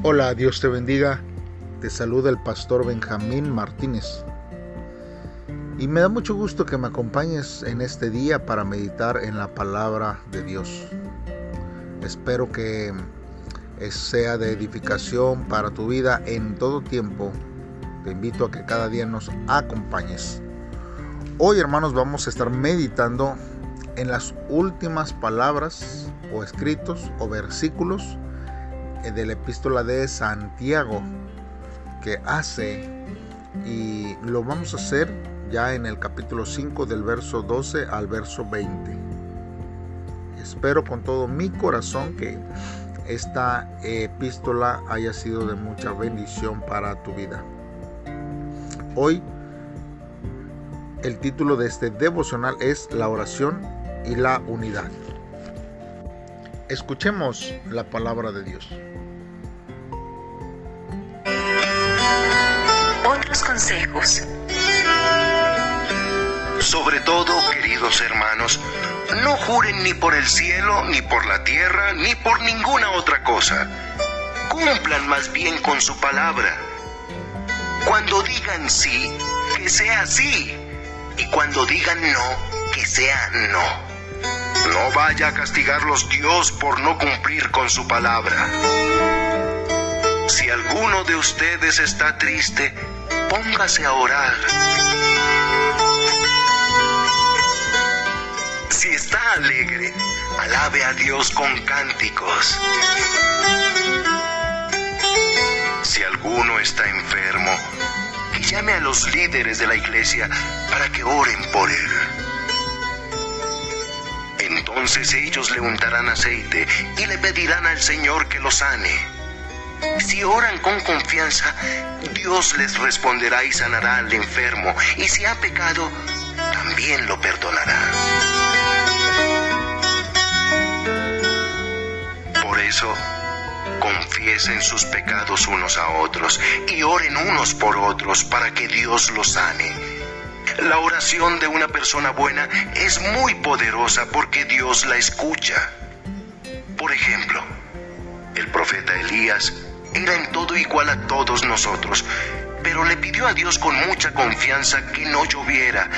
Hola, Dios te bendiga. Te saluda el pastor Benjamín Martínez. Y me da mucho gusto que me acompañes en este día para meditar en la palabra de Dios. Espero que sea de edificación para tu vida en todo tiempo. Te invito a que cada día nos acompañes. Hoy, hermanos, vamos a estar meditando en las últimas palabras o escritos o versículos de la epístola de Santiago que hace, y lo vamos a hacer ya en el capítulo 5 del verso 12 al verso 20. Espero con todo mi corazón que esta epístola haya sido de mucha bendición para tu vida. Hoy el título de este devocional es La oración y la unidad. Escuchemos la palabra de Dios. Otros consejos. Sobre todo, queridos hermanos, no juren ni por el cielo, ni por la tierra, ni por ninguna otra cosa. Cumplan más bien con su palabra. Cuando digan sí, que sea sí. Y cuando digan no, que sea no. No vaya a castigarlos Dios por no cumplir con su palabra. Si alguno de ustedes está triste, póngase a orar. Si está alegre, alabe a Dios con cánticos. Si alguno está enfermo, que llame a los líderes de la iglesia para que oren por él. Entonces ellos le untarán aceite y le pedirán al Señor que lo sane. Si oran con confianza, Dios les responderá y sanará al enfermo, y si ha pecado, también lo perdonará. Por eso, confiesen sus pecados unos a otros y oren unos por otros para que Dios los sane. La oración de una persona buena es muy poderosa porque Dios la escucha. Por ejemplo, el profeta Elías era en todo igual a todos nosotros, pero le pidió a Dios con mucha confianza que no lloviera,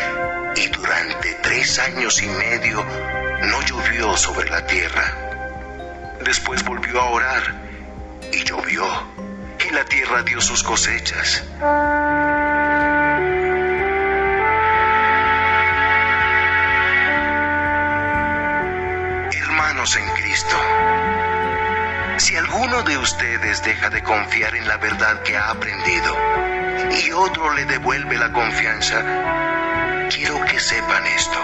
y durante 3 años y medio no llovió sobre la tierra. Después volvió a orar, y llovió, y la tierra dio sus cosechas. Hermanos en Cristo, si alguno de ustedes deja de confiar en la verdad que ha aprendido y otro le devuelve la confianza, quiero que sepan esto.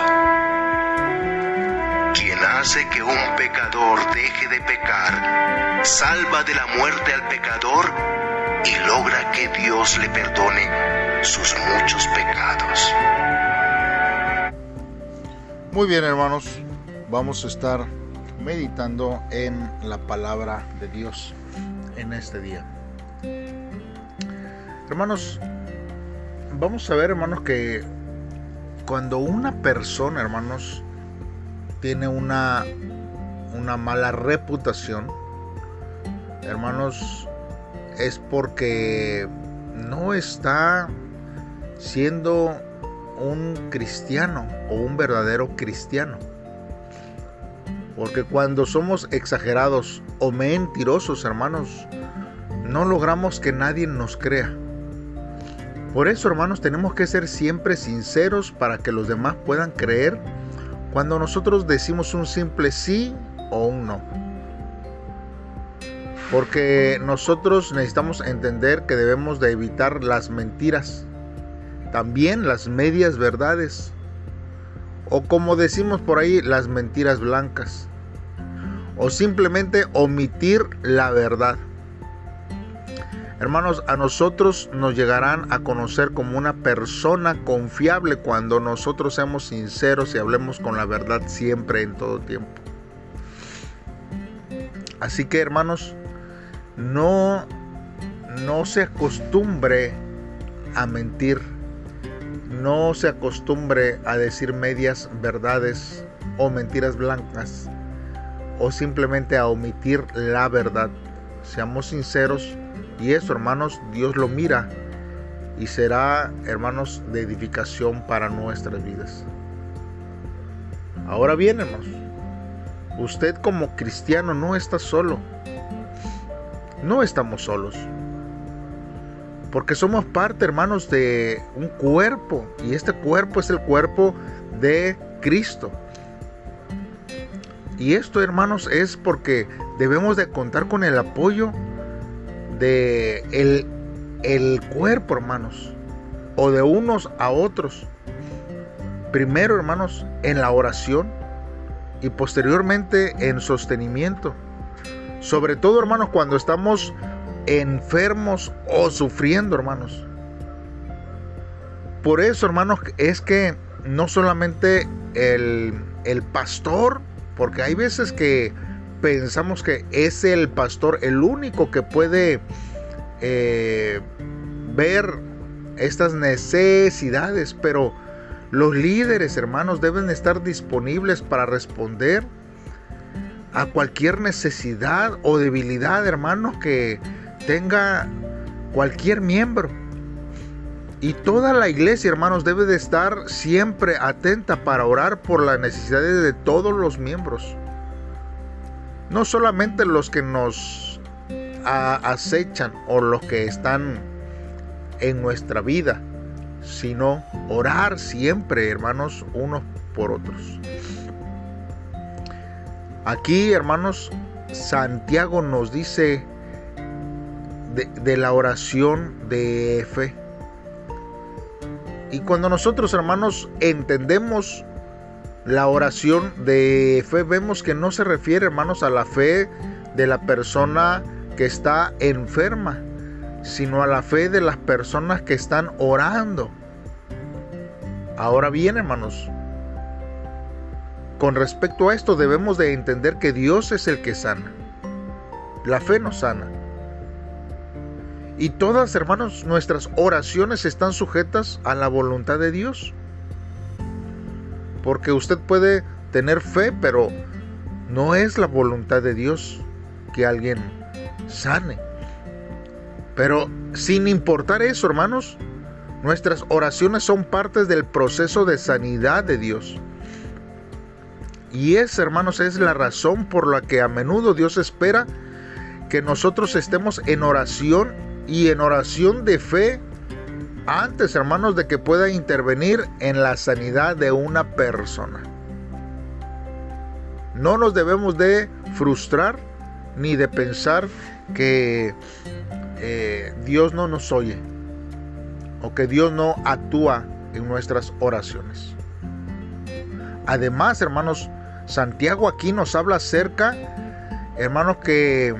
Quien hace que un pecador deje de pecar, salva de la muerte al pecador y logra que Dios le perdone sus muchos pecados. Muy bien, hermanos, vamos a estar meditando en la palabra de Dios en este día. Hermanos, vamos a ver, hermanos, que cuando una persona, hermanos, tiene una mala reputación, hermanos, es porque no está siendo un cristiano o un verdadero cristiano. Porque cuando somos exagerados o mentirosos, hermanos, no logramos que nadie nos crea. Por eso, hermanos, tenemos que ser siempre sinceros para que los demás puedan creer cuando nosotros decimos un simple sí o un no. Porque nosotros necesitamos entender que debemos de evitar las mentiras, también las medias verdades, o como decimos por ahí, las mentiras blancas, o simplemente omitir la verdad. Hermanos, a nosotros nos llegarán a conocer como una persona confiable cuando nosotros seamos sinceros y hablemos con la verdad siempre, en todo tiempo. Así que, hermanos, no se acostumbre a mentir. No se acostumbre a decir medias verdades o mentiras blancas, o simplemente a omitir la verdad. seamos sinceros, y eso, hermanos, Dios lo mira y será, hermanos, de edificación para nuestras vidas. Ahora bien, hermanos, usted como cristiano no está solo. No estamos solos. Porque somos parte, hermanos, de un cuerpo. Y este cuerpo es el cuerpo de Cristo. Y esto, hermanos, es porque debemos de contar con el apoyo de el cuerpo, hermanos, o de unos a otros. Primero, hermanos, en la oración y posteriormente en sostenimiento. Sobre todo, hermanos, cuando estamos enfermos o sufriendo, hermanos. Por eso, hermanos, es que no solamente el pastor, porque hay veces que pensamos que es el pastor el único que puede ver estas necesidades, pero los líderes, hermanos, deben estar disponibles para responder a cualquier necesidad o debilidad, hermanos, que tenga cualquier miembro. Y toda la iglesia, hermanos, debe de estar siempre atenta para orar por las necesidades de todos los miembros. No solamente los que nos acechan o los que están en nuestra vida, sino orar siempre, hermanos, unos por otros. Aquí, hermanos, Santiago nos dice de la oración de fe. Y cuando nosotros, hermanos, entendemos la oración de fe, vemos que no se refiere, hermanos, a la fe de la persona que está enferma, sino a la fe de las personas que están orando. Ahora bien, hermanos, con respecto a esto debemos de entender que Dios es el que sana. La fe nos sana. Y todas, hermanos, nuestras oraciones están sujetas a la voluntad de Dios. Porque usted puede tener fe, pero no es la voluntad de Dios que alguien sane. Pero sin importar eso, hermanos, nuestras oraciones son partes del proceso de sanidad de Dios. Y esa, hermanos, es la razón por la que a menudo Dios espera que nosotros estemos en oración y en oración de fe antes, hermanos, de que pueda intervenir en la sanidad de una persona. No nos debemos de frustrar ni de pensar que Dios no nos oye o que Dios no actúa en nuestras oraciones. Además, hermanos, Santiago aquí nos habla acerca, hermanos, que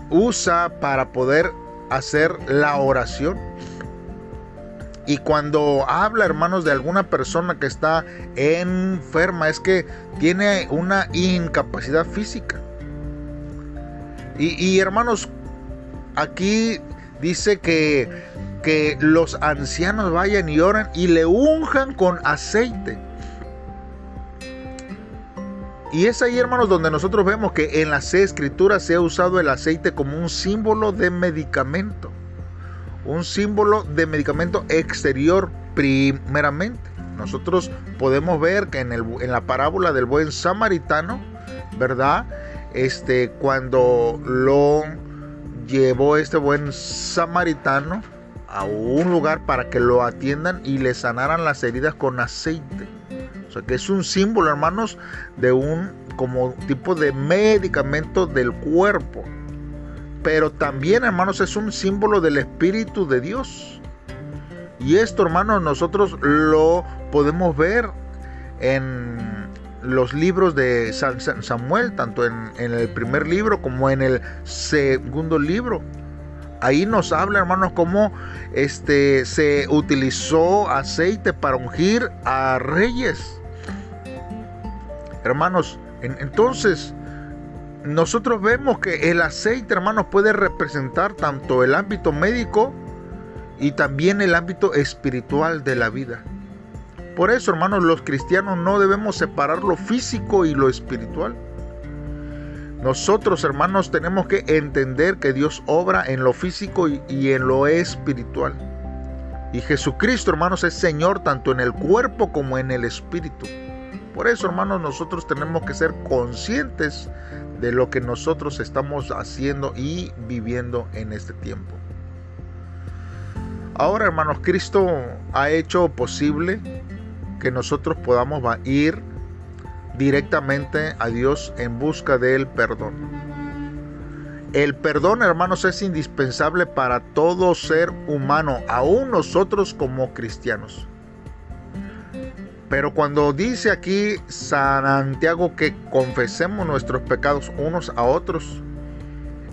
usa para poder hacer la oración. Y cuando habla, hermanos, de alguna persona que está enferma, es que tiene una incapacidad física. Y hermanos, aquí dice que los ancianos vayan y oren y le unjan con aceite. Y es ahí, hermanos, donde nosotros vemos que en las escrituras se ha usado el aceite como un símbolo de medicamento. Un símbolo de medicamento exterior primeramente. Nosotros podemos ver que en la parábola del buen samaritano, ¿verdad? Cuando lo llevó este buen samaritano a un lugar para que lo atiendan y le sanaran las heridas con aceite. O sea que es un símbolo, hermanos, de un como tipo de medicamento del cuerpo. Pero también, hermanos, es un símbolo del Espíritu de Dios. Y esto, hermanos, nosotros lo podemos ver en los libros de Samuel, tanto en el primer libro como en el segundo libro. Ahí nos habla, hermanos, cómo se utilizó aceite para ungir a reyes. Hermanos, entonces nosotros vemos que el aceite, hermanos, puede representar tanto el ámbito médico y también el ámbito espiritual de la vida. Por eso, hermanos, los cristianos no debemos separar lo físico y lo espiritual. Nosotros, hermanos, tenemos que entender que Dios obra en lo físico y en lo espiritual. Y Jesucristo, hermanos, es Señor tanto en el cuerpo como en el espíritu. Por eso, hermanos, nosotros tenemos que ser conscientes de lo que nosotros estamos haciendo y viviendo en este tiempo. Ahora, hermanos, Cristo ha hecho posible que nosotros podamos ir directamente a Dios en busca del perdón. El perdón, hermanos, es indispensable para todo ser humano, aún nosotros como cristianos. Pero cuando dice aquí Santiago que confesemos nuestros pecados unos a otros,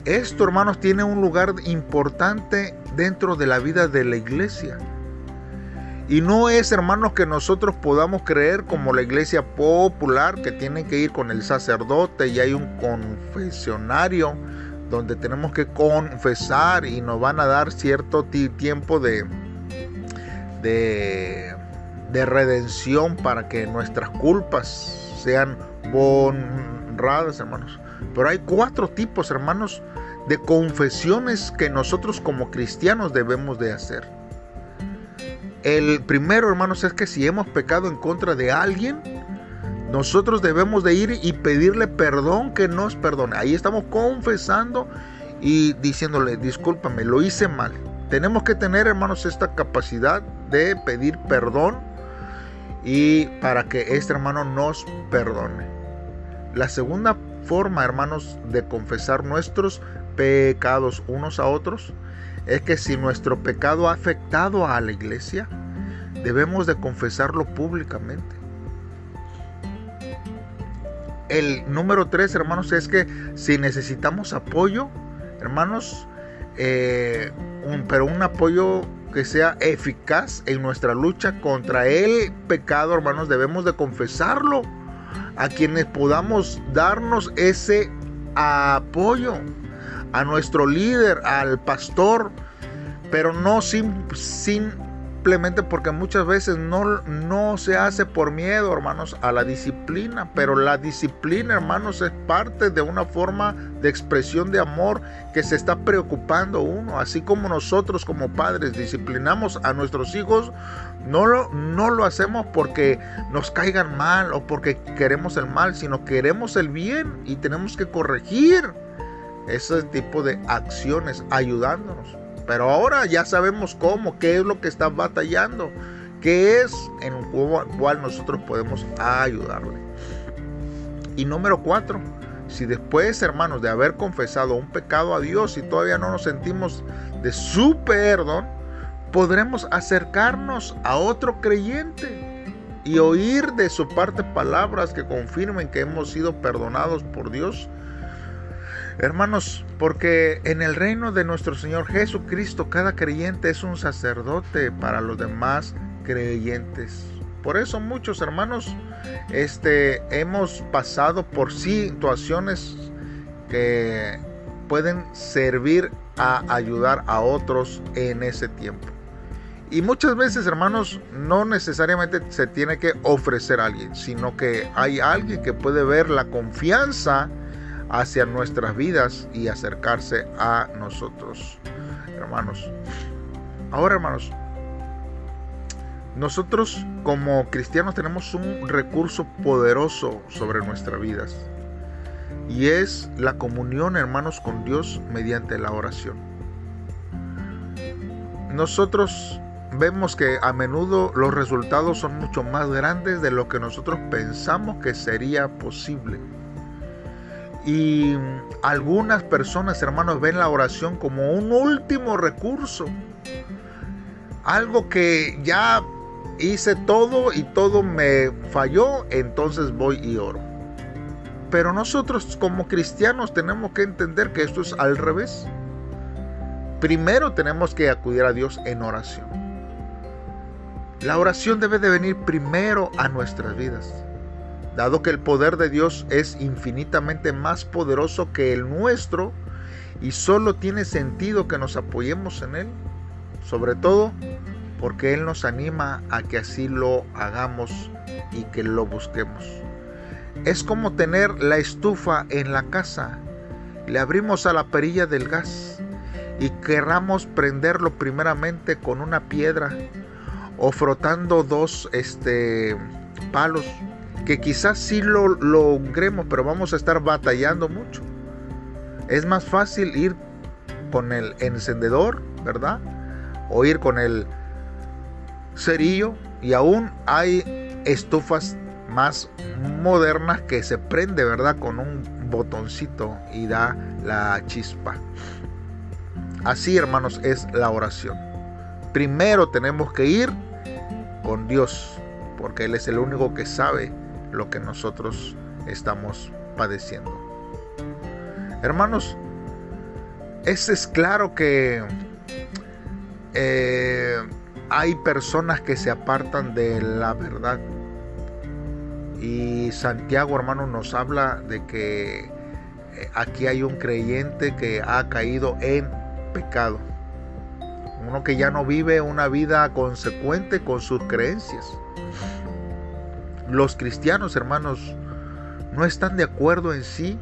esto, hermanos, tiene un lugar importante dentro de la vida de la iglesia. Y no es, hermanos, que nosotros podamos creer como la iglesia popular, que tienen que ir con el sacerdote y hay un confesionario donde tenemos que confesar y nos van a dar cierto tiempo de redención para que nuestras culpas sean borradas, hermanos. Pero hay 4 tipos, hermanos, de confesiones que nosotros como cristianos debemos de hacer. El primero, hermanos, es que si hemos pecado en contra de alguien, nosotros debemos de ir y pedirle perdón, que nos perdone. Ahí estamos confesando y diciéndole, discúlpame, lo hice mal. Tenemos que tener, hermanos, esta capacidad de pedir perdón y para que este hermano nos perdone. La segunda forma, hermanos, de confesar nuestros pecados unos a otros es que si nuestro pecado ha afectado a la iglesia, debemos de confesarlo públicamente. El número 3, hermanos, es que si necesitamos apoyo, hermanos, pero un apoyo que sea eficaz en nuestra lucha contra el pecado, hermanos, debemos de confesarlo a quienes podamos darnos ese apoyo, a nuestro líder, al pastor, pero no simplemente porque muchas veces no se hace por miedo, hermanos, a la disciplina. Pero la disciplina, hermanos, es parte de una forma de expresión de amor que se está preocupando uno. Así como nosotros como padres disciplinamos a nuestros hijos, no lo hacemos porque nos caigan mal o porque queremos el mal, sino queremos el bien y tenemos que corregir ese tipo de acciones ayudándonos. Pero ahora ya sabemos cómo, qué es lo que está batallando, qué es en el cual nosotros podemos ayudarle. Y número 4, si después, hermanos, de haber confesado un pecado a Dios y todavía no nos sentimos de su perdón, podremos acercarnos a otro creyente y oír de su parte palabras que confirmen que hemos sido perdonados por Dios. Hermanos, porque en el reino de nuestro Señor Jesucristo cada creyente es un sacerdote para los demás creyentes. Por eso muchos, hermanos, hemos pasado por situaciones que pueden servir a ayudar a otros en ese tiempo. Y muchas veces, hermanos, no necesariamente se tiene que ofrecer a alguien, sino que hay alguien que puede ver la confianza hacia nuestras vidas y acercarse a nosotros, hermanos. Ahora, hermanos, nosotros como cristianos tenemos un recurso poderoso sobre nuestras vidas y es la comunión, hermanos, con Dios mediante la oración. Nosotros vemos que a menudo los resultados son mucho más grandes de lo que nosotros pensamos que sería posible. Y algunas personas, hermanos, ven la oración como un último recurso. Algo que ya hice todo y todo me falló, entonces voy y oro. Pero nosotros como cristianos tenemos que entender que esto es al revés. Primero tenemos que acudir a Dios en oración. La oración debe de venir primero a nuestras vidas. Dado que el poder de Dios es infinitamente más poderoso que el nuestro y solo tiene sentido que nos apoyemos en Él, sobre todo porque Él nos anima a que así lo hagamos y que lo busquemos. Es como tener la estufa en la casa. Le abrimos a la perilla del gas y querramos prenderlo primeramente con una piedra o frotando dos palos, que quizás sí lo logremos, pero vamos a estar batallando mucho. Es más fácil ir con el encendedor, ¿verdad? O ir con el cerillo, y aún hay estufas más modernas que se prende, ¿verdad? Con un botoncito y da la chispa. Así, hermanos, es la oración. Primero tenemos que ir con Dios, porque Él es el único que sabe lo que nosotros estamos padeciendo. Hermanos, es claro que hay personas que se apartan de la verdad. Y Santiago, hermano, nos habla de que aquí hay un creyente que ha caído en pecado. Uno que ya no vive una vida consecuente con sus creencias. Los cristianos, hermanos, no están de acuerdo en sí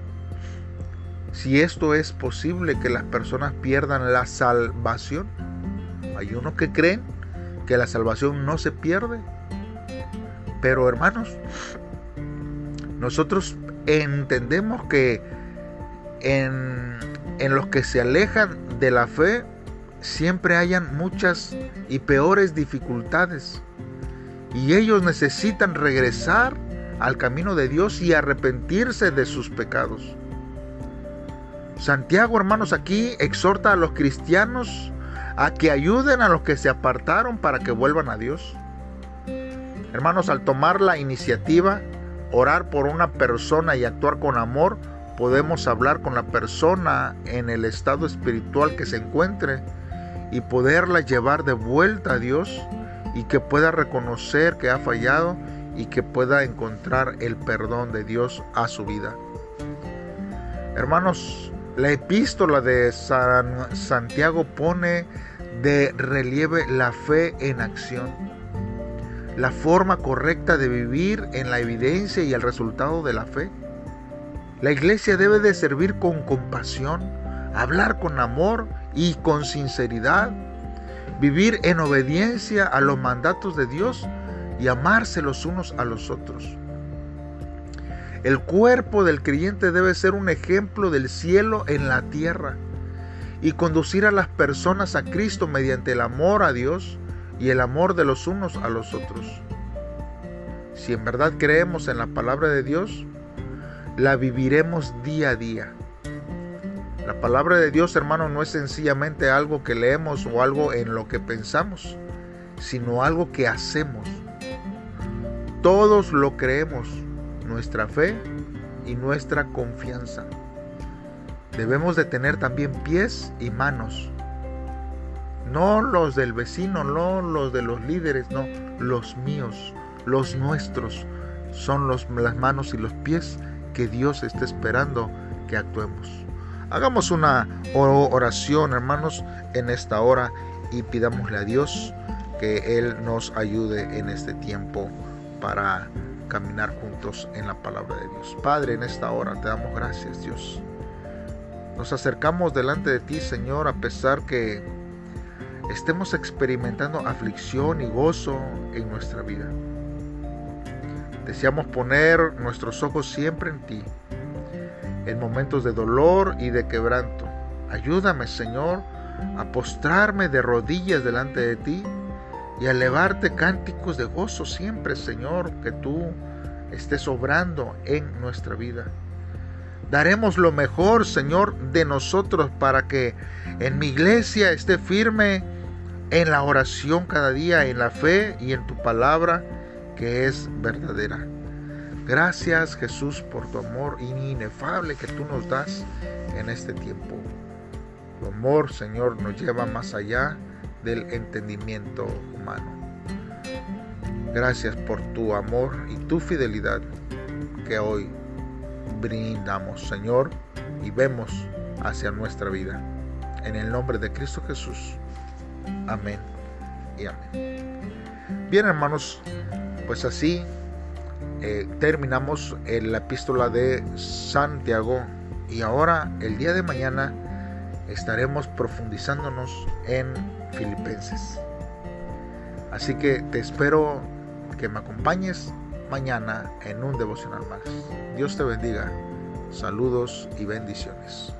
si esto es posible, que las personas pierdan la salvación. Hay unos que creen que la salvación no se pierde. Pero, hermanos, nosotros entendemos que en los que se alejan de la fe siempre hayan muchas y peores dificultades, y ellos necesitan regresar al camino de Dios y arrepentirse de sus pecados. Santiago, hermanos, aquí exhorta a los cristianos a que ayuden a los que se apartaron para que vuelvan a Dios. Hermanos, al tomar la iniciativa, orar por una persona y actuar con amor, podemos hablar con la persona en el estado espiritual que se encuentre y poderla llevar de vuelta a Dios, y que pueda reconocer que ha fallado y que pueda encontrar el perdón de Dios a su vida. Hermanos, la epístola de Santiago pone de relieve la fe en acción, la forma correcta de vivir en la evidencia y el resultado de la fe. La iglesia debe de servir con compasión, hablar con amor y con sinceridad, vivir en obediencia a los mandatos de Dios y amarse los unos a los otros. El cuerpo del creyente debe ser un ejemplo del cielo en la tierra y conducir a las personas a Cristo mediante el amor a Dios y el amor de los unos a los otros. Si en verdad creemos en la palabra de Dios, la viviremos día a día. La palabra de Dios, hermano, no es sencillamente algo que leemos o algo en lo que pensamos, sino algo que hacemos. Todos lo creemos, nuestra fe y nuestra confianza. Debemos de tener también pies y manos. No los del vecino, no los de los líderes, no, los míos, los nuestros. Son las manos y los pies que Dios está esperando que actuemos. Hagamos una oración, hermanos, en esta hora, y pidámosle a Dios que Él nos ayude en este tiempo para caminar juntos en la palabra de Dios. Padre, en esta hora te damos gracias, Dios. Nos acercamos delante de ti, Señor, a pesar que estemos experimentando aflicción y gozo en nuestra vida. Deseamos poner nuestros ojos siempre en ti, en momentos de dolor y de quebranto. Ayúdame, Señor, a postrarme de rodillas delante de ti y a elevarte cánticos de gozo siempre, Señor, que tú estés obrando en nuestra vida. Daremos lo mejor, Señor, de nosotros para que en mi iglesia esté firme en la oración cada día, en la fe y en tu palabra que es verdadera. Gracias, Jesús, por tu amor inefable que tú nos das en este tiempo. Tu amor, Señor, nos lleva más allá del entendimiento humano. Gracias por tu amor y tu fidelidad que hoy brindamos, Señor, y vemos hacia nuestra vida. En el nombre de Cristo Jesús. Amén y amén. Bien, hermanos, pues así terminamos la epístola de Santiago y ahora el día de mañana estaremos profundizándonos en Filipenses. Así que te espero que me acompañes mañana en un devocional más. Dios te bendiga. Saludos y bendiciones.